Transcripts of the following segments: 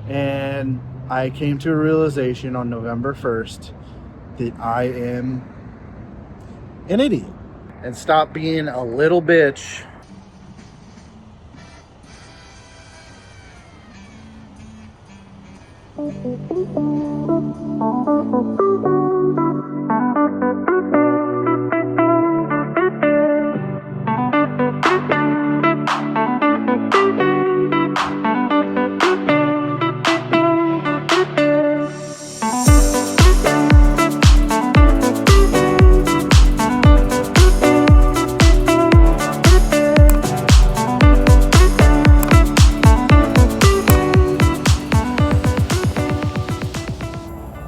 And I came to a realization on November 1st that I am an idiot. And stop being a little bitch.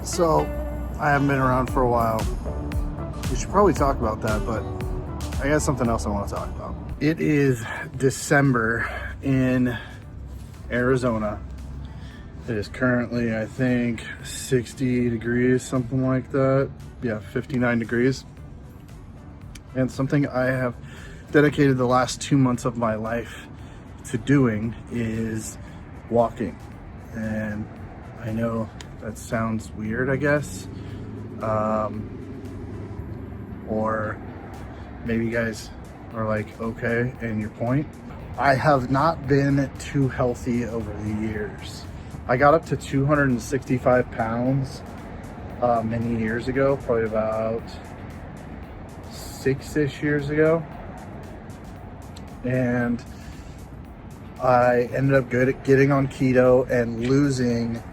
So, I haven't been around for a while. We should probably talk about that, but I got something else I want to talk about. It is December in Arizona. It is currently, I think, 60 degrees, something like that. Yeah, 59 degrees. And something I have dedicated the last 2 months of my life to doing is walking. And I know that sounds weird, I guess. Or maybe you guys are like, okay, and your point. I have not been too healthy over the years. I got up to 265 pounds many years ago, probably about 6-ish years ago. And I ended up getting on keto and losing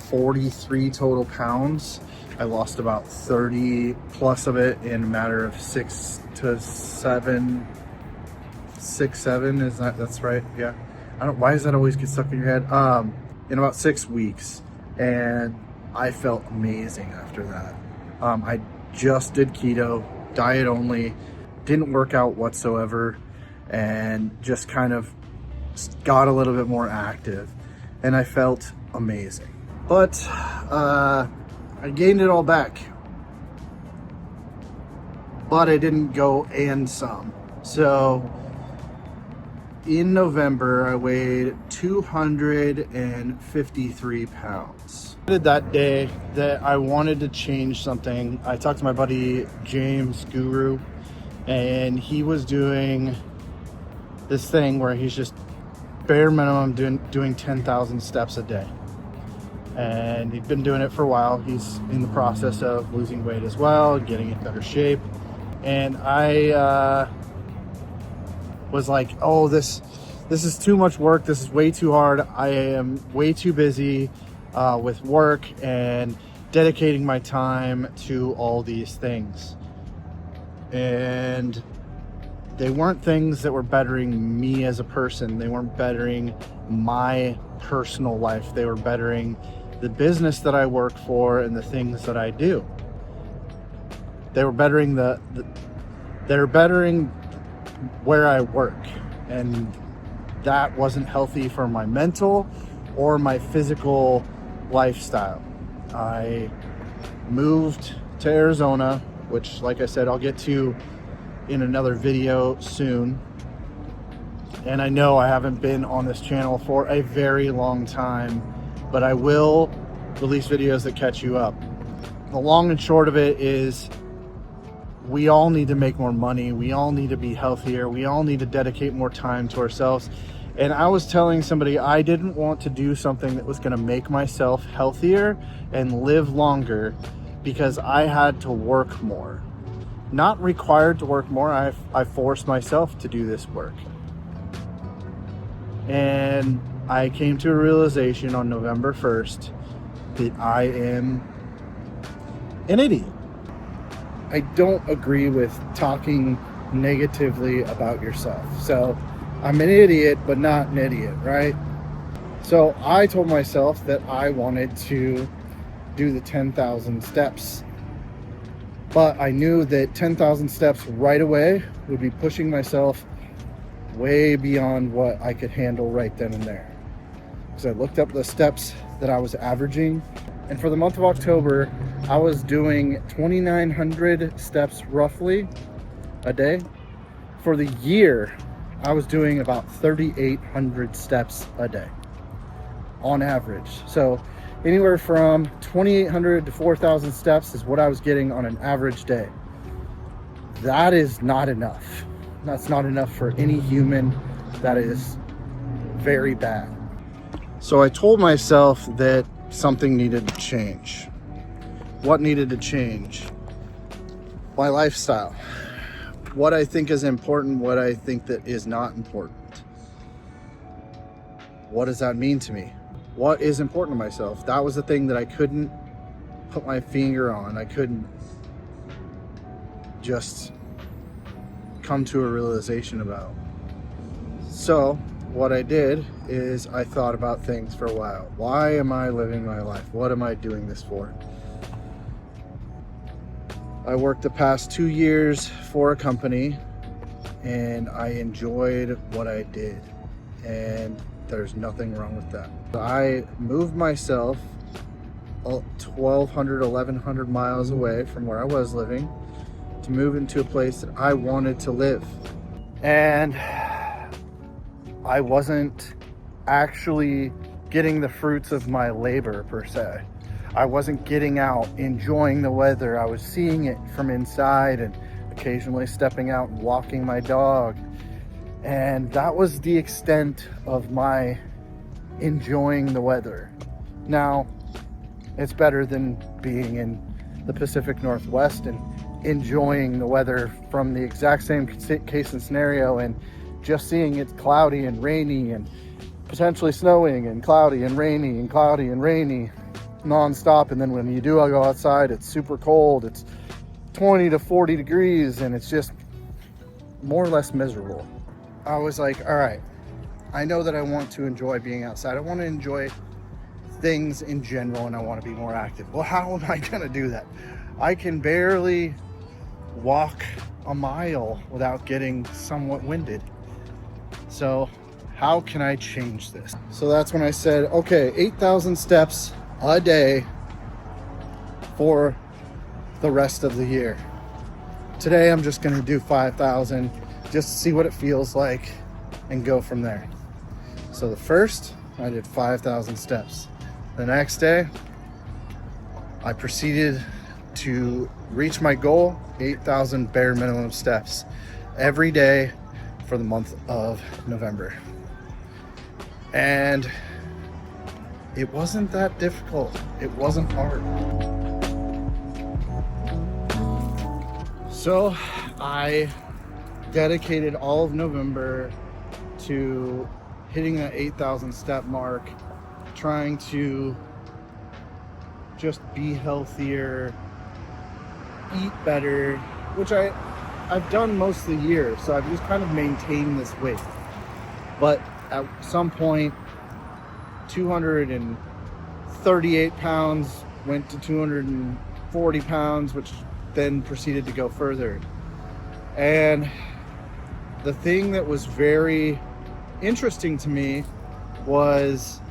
43 total pounds. I lost about 30 plus of it in a matter of 6 to 7. 6-7 is that's right? Yeah. Why does that always get stuck in your head? In about 6 weeks, and I felt amazing after that. I just did keto, diet only, didn't work out whatsoever, and just kind of got a little bit more active, and I felt amazing. But I gained it all back, but I didn't go and some. So in November, I weighed 253 pounds. That day that I wanted to change something, I talked to my buddy James Guru, and he was doing this thing where he's just bare minimum doing 10,000 steps a day. And he'd been doing it for a while. He's in the process of losing weight as well, getting in better shape. And I was like, oh, this is too much work. This is way too hard. I am way too busy with work and dedicating my time to all these things. And they weren't things that were bettering me as a person. They weren't bettering my personal life. They were bettering the business that I work for and the things that I do. They were bettering they're bettering where I work, and that wasn't healthy for my mental or my physical lifestyle. I moved to Arizona, which, like I said, I'll get to in another video soon. And I know I haven't been on this channel for a very long time, but I will release videos that catch you up. The long and short of it is, we all need to make more money. We all need to be healthier. We all need to dedicate more time to ourselves. And I was telling somebody I didn't want to do something that was going to make myself healthier and live longer because I had to work more. Not required to work more. I forced myself to do this work. And I came to a realization on November 1st that I am an idiot. I don't agree with talking negatively about yourself. So I'm an idiot, but not an idiot, right? So I told myself that I wanted to do the 10,000 steps, but I knew that 10,000 steps right away would be pushing myself way beyond what I could handle right then and there. So I looked up the steps that I was averaging, and for the month of October, I was doing 2,900 steps roughly a day. For the year, I was doing about 3,800 steps a day. on average. So anywhere from 2,800 to 4,000 steps is what I was getting on an average day. That is not enough. That's not enough for any human. That is very bad. So I told myself that something needed to change. What needed to change? My lifestyle. What I think is important, what I think that is not important. What does that mean to me? What is important to myself? That was the thing that I couldn't put my finger on. I couldn't just come to a realization about. So what I did is I thought about things for a while. Why am I living my life? What am I doing this for? I worked the past 2 years for a company and I enjoyed what I did, and there's nothing wrong with that. I moved myself 1,200, 1,100 miles away from where I was living to move into a place that I wanted to live. And I wasn't actually getting the fruits of my labor per se. I wasn't getting out, enjoying the weather. I was seeing it from inside and occasionally stepping out and walking my dog. And that was the extent of my enjoying the weather. Now, it's better than being in the Pacific Northwest and enjoying the weather from the exact same case and scenario and just seeing it cloudy and rainy and potentially snowing and cloudy and rainy and cloudy and rainy non-stop. And then when you do go outside, it's super cold. It's 20 to 40 degrees and it's just more or less miserable. I was like, all right, I know that I want to enjoy being outside. I want to enjoy things in general and I want to be more active. Well, how am I going to do that? I can barely walk a mile without getting somewhat winded. So how can I change this? So that's when I said, okay, 8,000 steps a day for the rest of the year. Today I'm just going to do 5,000 just to see what it feels like and go from there. So the first, I did 5,000 steps. The next day, I proceeded to reach my goal, 8,000 bare minimum steps every day for the month of November. And it wasn't that difficult. It wasn't hard. So I dedicated all of November to hitting that 8,000 step mark, trying to just be healthier, eat better, which I've done most of the year, so I've just kind of maintained this weight. But at some point, 238 pounds went to 240 pounds, which then proceeded to go further. And the thing that was very interesting to me was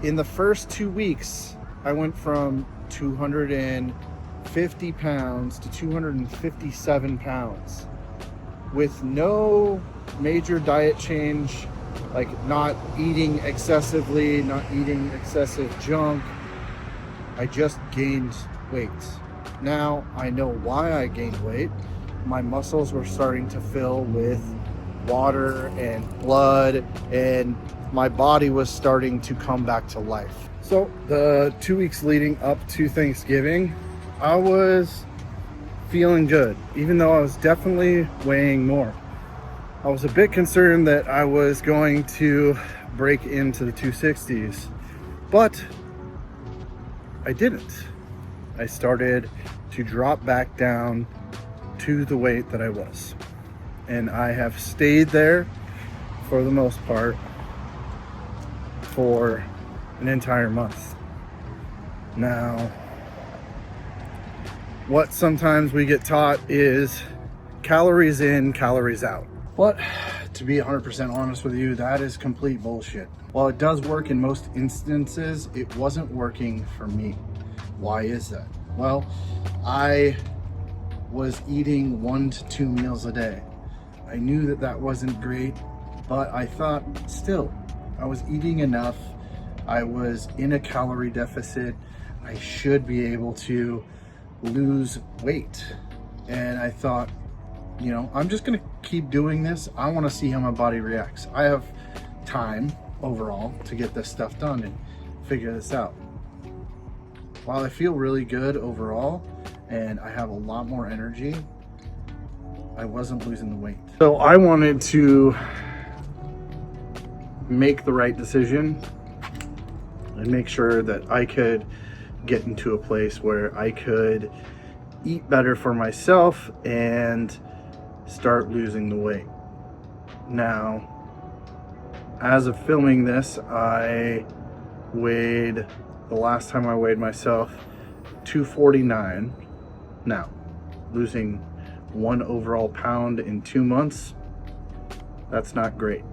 in the first 2 weeks, I went from 250 pounds to 257 pounds with no major diet change, like not eating excessively, not eating excessive junk. I just gained weight. Now I know why I gained weight. My muscles were starting to fill with water and blood, and my body was starting to come back to life. So the 2 weeks leading up to Thanksgiving, I was feeling good, even though I was definitely weighing more. I was a bit concerned that I was going to break into the 260s, but I didn't. I started to drop back down to the weight that I was. And I have stayed there for the most part for an entire month. Now, what sometimes we get taught is calories in, calories out. But to be 100% honest with you, that is complete bullshit. While it does work in most instances, it wasn't working for me. Why is that? Well, I was eating 1 to 2 meals a day. I knew that that wasn't great, but I thought still, I was eating enough I was in a calorie deficit. I should be able to lose weight. And I thought, you know, I'm just gonna keep doing this. I wanna see how my body reacts. I have time overall to get this stuff done and figure this out. While I feel really good overall and I have a lot more energy, I wasn't losing the weight. So I wanted to make the right decision and make sure that I could get into a place where I could eat better for myself and start losing the weight. Now, as of filming this, the last time I weighed myself, 249. Now, losing 1 overall pound in 2 months, that's not great.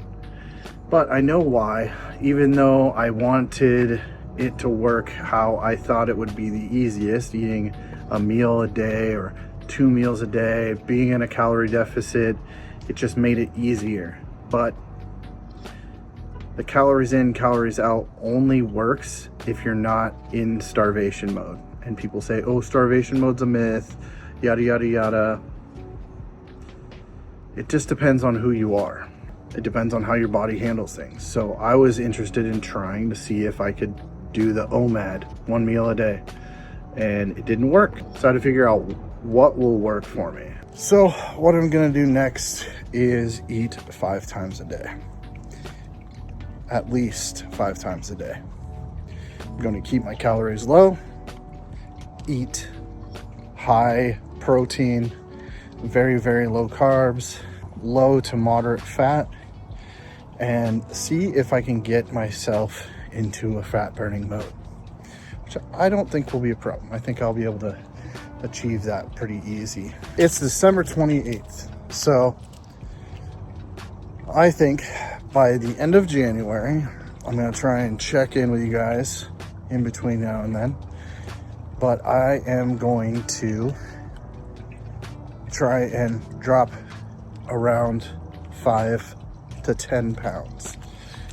But I know why. Even though I wanted it to work how I thought it would be the easiest, eating a meal a day or 2 meals a day, being in a calorie deficit, it just made it easier. But the calories in, calories out only works if you're not in starvation mode. And people say, oh, starvation mode's a myth, yada, yada, yada. It just depends on who you are. It depends on how your body handles things. So I was interested in trying to see if I could do the OMAD, 1 meal a day. And it didn't work. So I had to figure out what will work for me. So what I'm gonna do next is eat 5 times a day. At least 5 times a day. I'm going to keep my calories low, eat high protein, very, very low carbs, low to moderate fat, and see if I can get myself into a fat burning mode, which I don't think will be a problem. I think I'll be able to achieve that pretty easy. It's December 28th, so I think by the end of January, I'm gonna try and check in with you guys in between now and then. But I am going to try and drop around 5 to 10 pounds.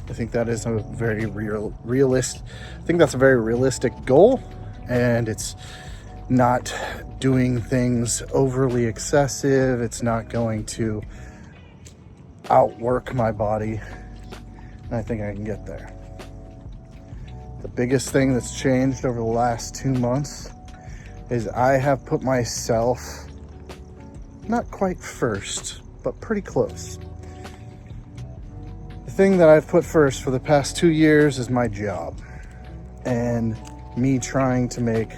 I think that is a very realistic goal, and it's not doing things overly excessive. It's not going to outwork my body, and I think I can get there. The biggest thing that's changed over the last 2 months is I have put myself not quite first, but pretty close. The thing that I've put first for the past 2 years is my job, and me trying to make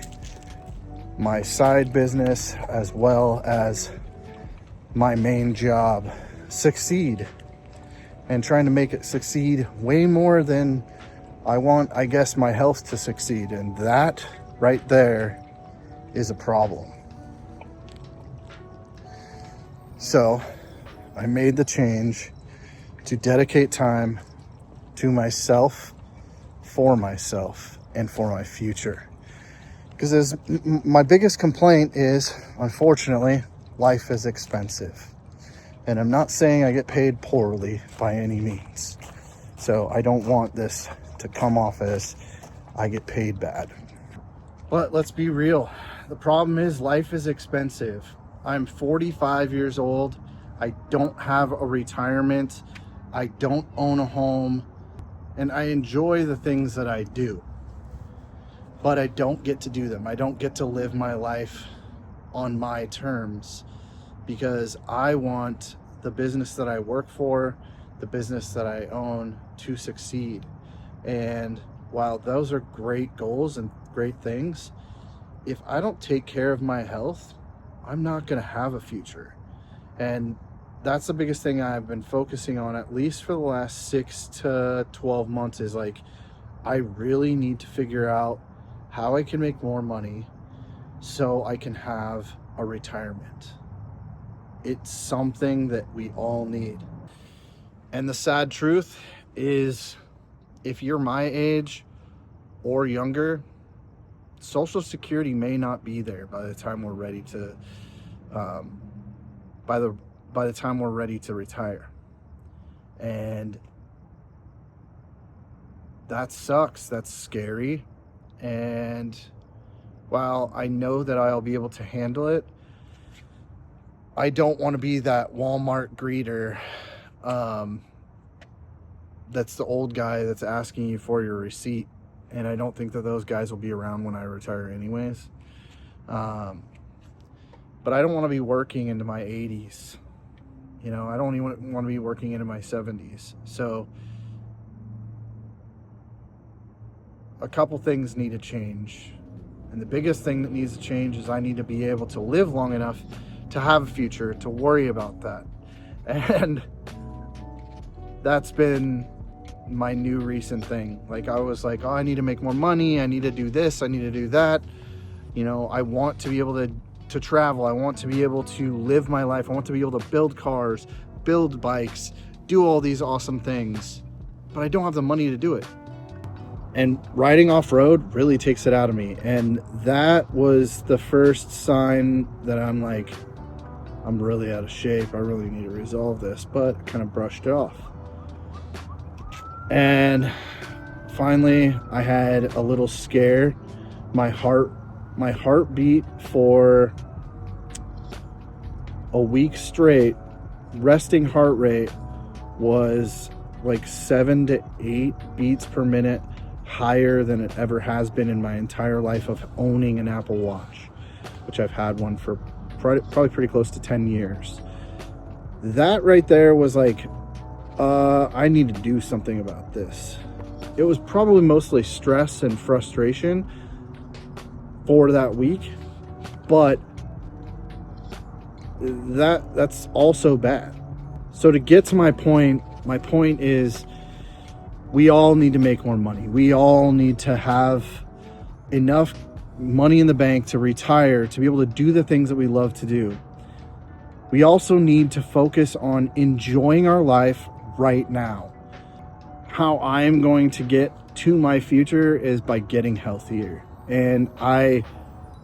my side business as well as my main job succeed, and trying to make it succeed way more than I want, I guess, my health to succeed. And that right there is a problem. So I made the change to dedicate time to myself, for myself, and for my future. Because my biggest complaint is, unfortunately, life is expensive. And I'm not saying I get paid poorly by any means. So I don't want this to come off as I get paid bad. But let's be real. The problem is life is expensive. I'm 45 years old. I don't have a retirement. I don't own a home. And I enjoy the things that I do. But I don't get to do them. I don't get to live my life on my terms, because I want the business that I work for, the business that I own, to succeed. And while those are great goals and great things, if I don't take care of my health, I'm not going to have a future. And that's the biggest thing I've been focusing on, at least for the last 6 to 12 months, is like, I really need to figure out how I can make more money so I can have a retirement. It's something that we all need. And the sad truth is, if you're my age or younger, Social Security may not be there by the time we're ready to by the time we're ready to retire. And that sucks. That's scary. And while I know that I'll be able to handle it, I don't want to be that Walmart greeter that's the old guy that's asking you for your receipt. And I don't think that those guys will be around when I retire anyways. But I don't want to be working into my 80s. You know, I don't even want to be working into my 70s. So a couple things need to change. And the biggest thing that needs to change is I need to be able to live long enough to have a future, to worry about that. And that's been my new recent thing. Like, I was like, oh, I need to make more money. I need to do this. I need to do that. You know, I want to be able to travel. I want to be able to live my life. I want to be able to build cars, build bikes, do all these awesome things. But I don't have the money to do it. And riding off-road really takes it out of me. And that was the first sign that I'm like, I'm really out of shape. I really need to resolve this. But I kind of brushed it off. And finally, I had a little scare. My heartbeat for a week straight, resting heart rate was like 7 to 8 beats per minute higher than it ever has been in my entire life of owning an Apple Watch, which I've had one for probably pretty close to 10 years. That right there was like, I need to do something about this. It was probably mostly stress and frustration for that week, but that's also bad. So to get to my point is we all need to make more money. We all need to have enough money in the bank to retire, to be able to do the things that we love to do. We also need to focus on enjoying our life right now. How I'm going to get to my future is by getting healthier. And I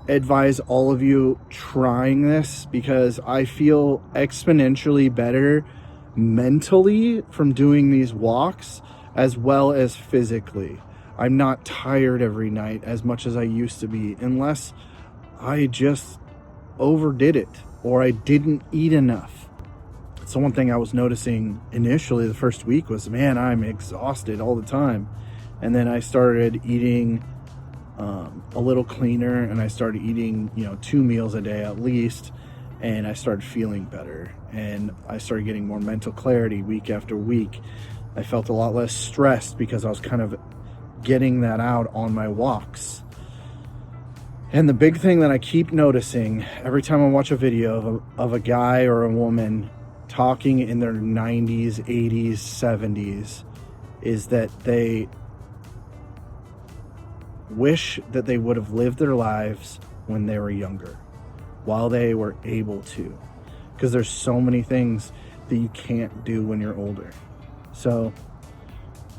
advise all of you trying this because I feel exponentially better mentally from doing these walks as well as physically. I'm not tired every night as much as I used to be, unless I just overdid it or I didn't eat enough. So one thing I was noticing initially the first week was, man, I'm exhausted all the time. And then I started eating a little cleaner, and I started eating, 2 meals a day at least, and I started feeling better, and I started getting more mental clarity week after week. I felt a lot less stressed because I was kind of getting that out on my walks. And the big thing that I keep noticing every time I watch a video of a guy or a woman talking in their 90s, 80s, 70s is that they wish that they would have lived their lives when they were younger, while they were able to, because there's so many things that you can't do when you're older. So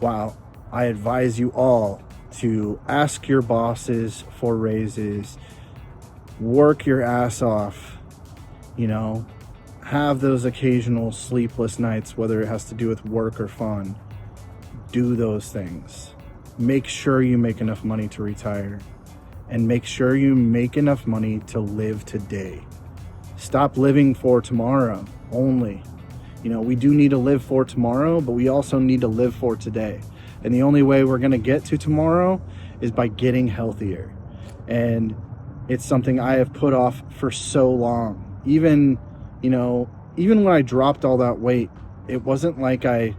while I advise you all to ask your bosses for raises, work your ass off, have those occasional sleepless nights, whether it has to do with work or fun, do those things. Make sure you make enough money to retire, and make sure you make enough money to live today. Stop living for tomorrow only. We do need to live for tomorrow, but we also need to live for today. And the only way we're going to get to tomorrow is by getting healthier. And it's something I have put off for so long. Even when I dropped all that weight, it wasn't like I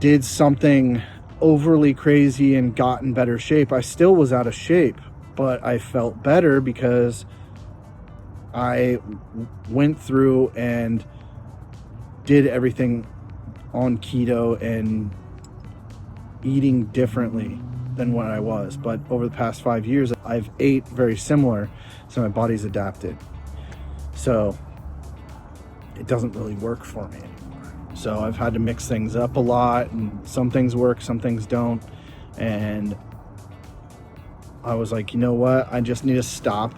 did something overly crazy and got in better shape. I still was out of shape, but I felt better because I went through and did everything on keto and eating differently than what I was. But over the past 5 years, I've ate very similar, so my body's adapted. So it doesn't really work for me anymore. So I've had to mix things up a lot, and some things work, some things don't. And I was like, you know what? I just need to stop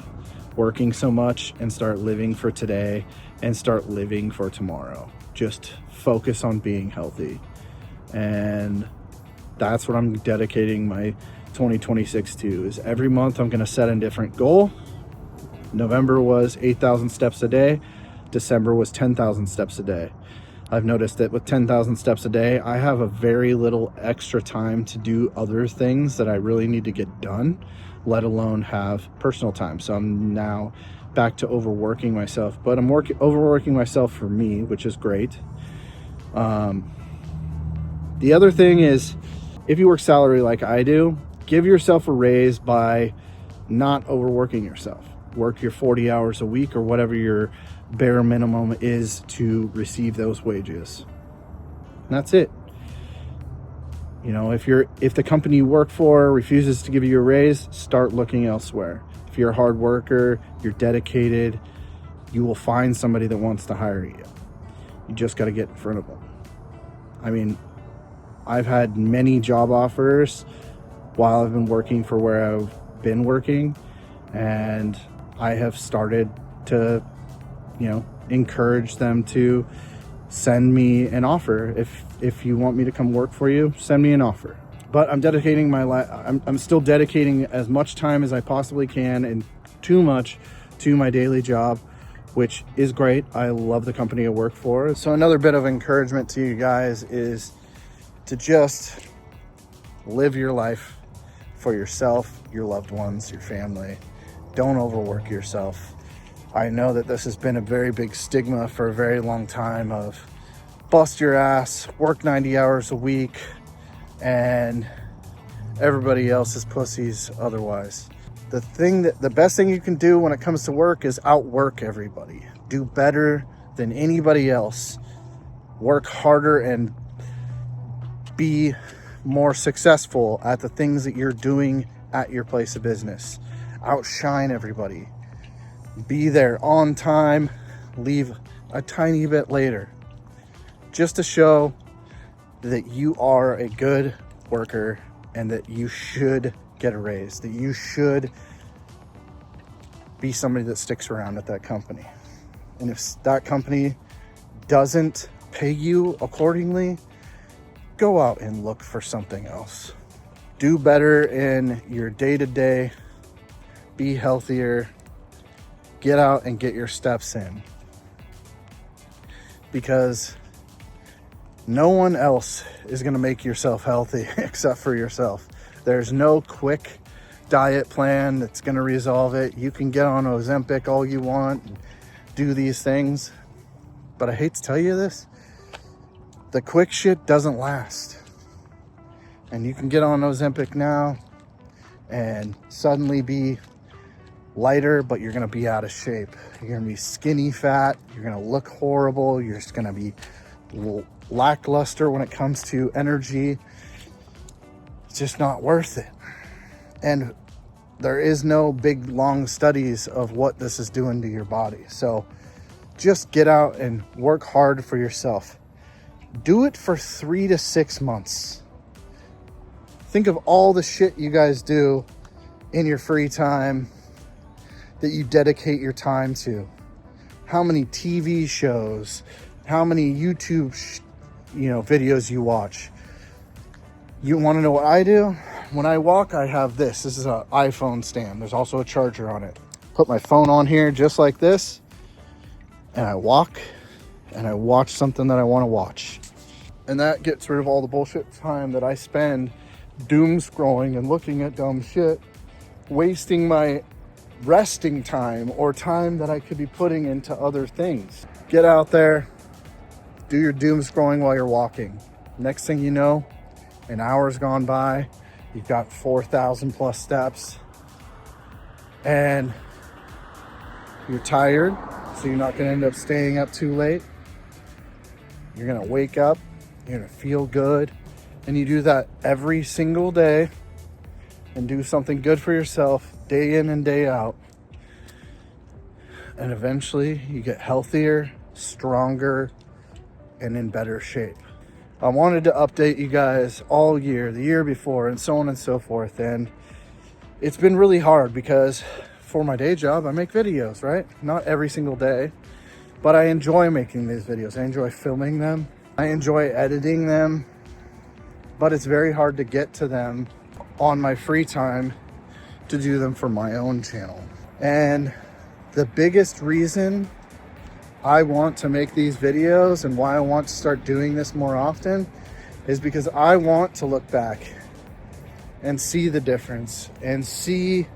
working so much and start living for today and start living for tomorrow. Just focus on being healthy. And That's what I'm dedicating my 2026 to, is every month I'm going to set a different goal. November was 8,000 steps a day. December was 10,000 steps a day. I've noticed that with 10,000 steps a day, I have a very little extra time to do other things that I really need to get done, let alone have personal time. So I'm now back to overworking myself, but I'm overworking myself for me, which is great. The other thing is, if you work salary like I do, give yourself a raise by not overworking yourself. Work your 40 hours a week or whatever your bare minimum is to receive those wages. And that's it. You know, if the company you work for refuses to give you a raise, start looking elsewhere. If you're a hard worker, you're dedicated, you will find somebody that wants to hire you. You just got to get in front of them. I mean, I've had many job offers while I've been working for where I've been working, and I have started to, encourage them to send me an offer. If you want me to come work for you, send me an offer. But I'm dedicating I'm still dedicating as much time as I possibly can, and too much, to my daily job, which is great. I love the company I work for. So another bit of encouragement to you guys is to just live your life for yourself, your loved ones, your family. Don't overwork yourself. I know that this has been a very big stigma for a very long time of bust your ass, work 90 hours a week, and everybody else is pussies otherwise. The best thing you can do when it comes to work is outwork everybody. Do better than anybody else. Work harder and be more successful at the things that you're doing at your place of business. Outshine everybody. Be there on time, leave a tiny bit later, just to show that you are a good worker and that you should get a raise, that you should be somebody that sticks around at that company. And if that company doesn't pay you accordingly, go out and look for something else. Do better in your day-to-day. Be healthier. Get out and get your steps in. Because no one else is going to make yourself healthy except for yourself. There's no quick diet plan that's going to resolve it. You can get on Ozempic all you want and do these things. But I hate to tell you this, the quick shit doesn't last. And you can get on Ozempic now and suddenly be lighter, but you're going to be out of shape. You're going to be skinny fat. You're going to look horrible. You're just going to be lackluster when it comes to energy. It's just not worth it. And there is no big long studies of what this is doing to your body. So just get out and work hard for yourself. Do it for 3 to 6 months. Think of all the shit you guys do in your free time that you dedicate your time to. How many TV shows, how many YouTube videos you watch. You want to know what I do? When I walk, I have this. This is an iPhone stand. There's also a charger on it. Put my phone on here just like this, and I walk and I watch something that I want to watch. And that gets rid of all the bullshit time that I spend doom scrolling and looking at dumb shit, wasting my resting time or time that I could be putting into other things. Get out there, do your doom scrolling while you're walking. Next thing you know, an hour's gone by, you've got 4,000 plus steps, and you're tired, so you're not going to end up staying up too late. You're going to wake up, you're going to feel good, and you do that every single day and do something good for yourself day in and day out. And eventually you get healthier, stronger, and in better shape. I wanted to update you guys all year, the year before, and so on and so forth. And it's been really hard because for my day job, I make videos, right? Not every single day, but I enjoy making these videos. I enjoy filming them. I enjoy editing them. but it's very hard to get to them on my free time to do them for my own channel. And the biggest reason I want to make these videos and why I want to start doing this more often is because I want to look back and see the difference and see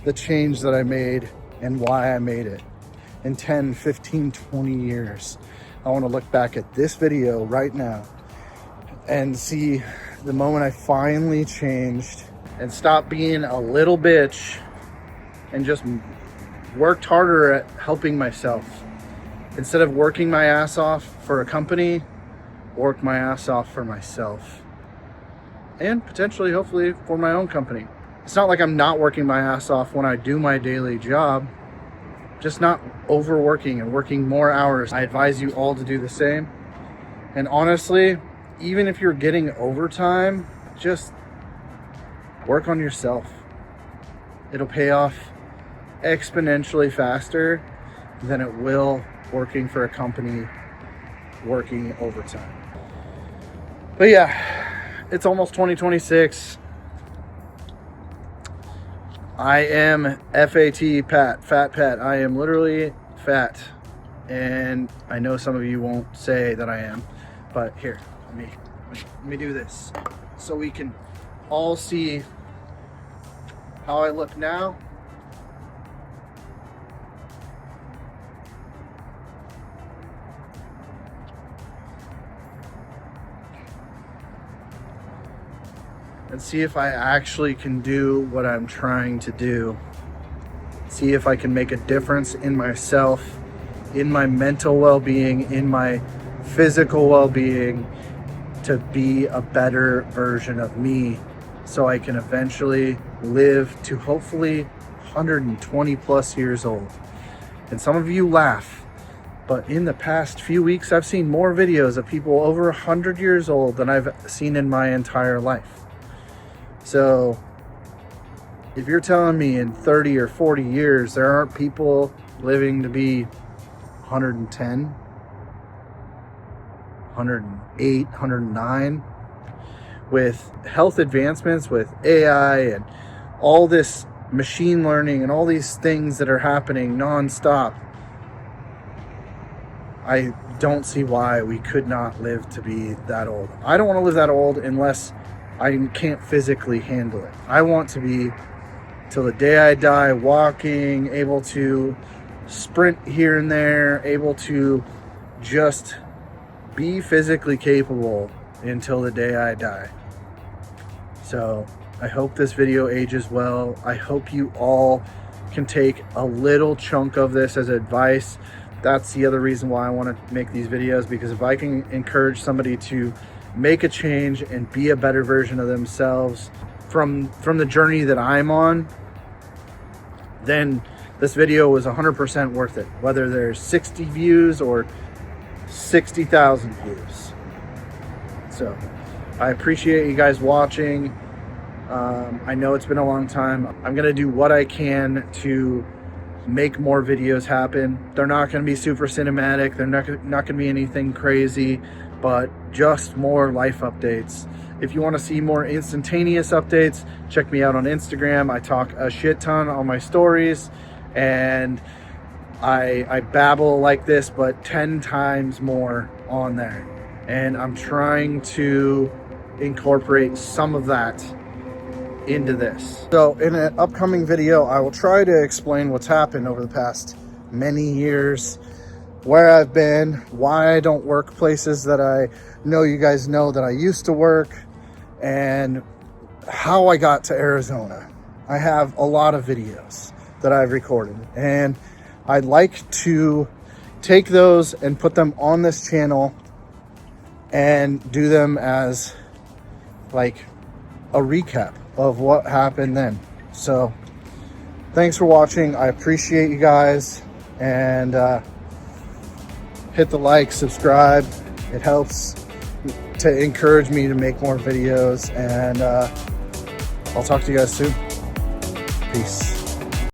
the change that I made and why I made it in 10, 15, 20 years. I want to look back at this video right now and see the moment I finally changed and stopped being a little bitch and just worked harder at helping myself. Instead of working my ass off for a company, work my ass off for myself. And potentially, hopefully, for my own company. It's not like I'm not working my ass off when I do my daily job, just not overworking and working more hours. I advise you all to do the same. And honestly, even if you're getting overtime, just work on yourself. It'll pay off exponentially faster than it will working for a company, working overtime. But yeah, it's almost 2026. I am FAT, Fat Pat. I am literally fat. And I know some of you won't say that I am, but here, let me do this so we can all see how I look now. And see if I actually can do what I'm trying to do. See if I can make a difference in myself, in my mental well-being, in my physical well-being, to be a better version of me so I can eventually live to hopefully 120 plus years old. And some of you laugh, but in the past few weeks, I've seen more videos of people over 100 years old than I've seen in my entire life. So if you're telling me in 30 or 40 years there aren't people living to be 110, 108, 109, with health advancements, with AI and all this machine learning and all these things that are happening nonstop, I don't see why we could not live to be that old. I don't want to live that old unless I can't physically handle it. I want to be till the day I die walking, able to sprint here and there, able to just be physically capable until the day I die. So I hope this video ages well. I hope you all can take a little chunk of this as advice. That's the other reason why I want to make these videos, because if I can encourage somebody to make a change and be a better version of themselves from the journey that I'm on, then this video was 100% worth it, whether there's 60 views or 60,000 views. So I appreciate you guys watching. I know it's been a long time. I'm gonna do what I can to make more videos happen. They're not gonna be super cinematic. They're not gonna be anything crazy, but just more life updates. If you want to see more instantaneous updates, check me out on Instagram. I talk a shit ton on my stories, and I babble like this, but 10 times more on there. And I'm trying to incorporate some of that into this. So in an upcoming video, I will try to explain what's happened over the past many years, where I've been, why I don't work places that I know you guys know that I used to work, and how I got to Arizona. I have a lot of videos that I've recorded, and I'd like to take those and put them on this channel and do them as like a recap of what happened then. So thanks for watching. I appreciate you guys, and hit the like, subscribe. It helps to encourage me to make more videos, and I'll talk to you guys soon. Peace.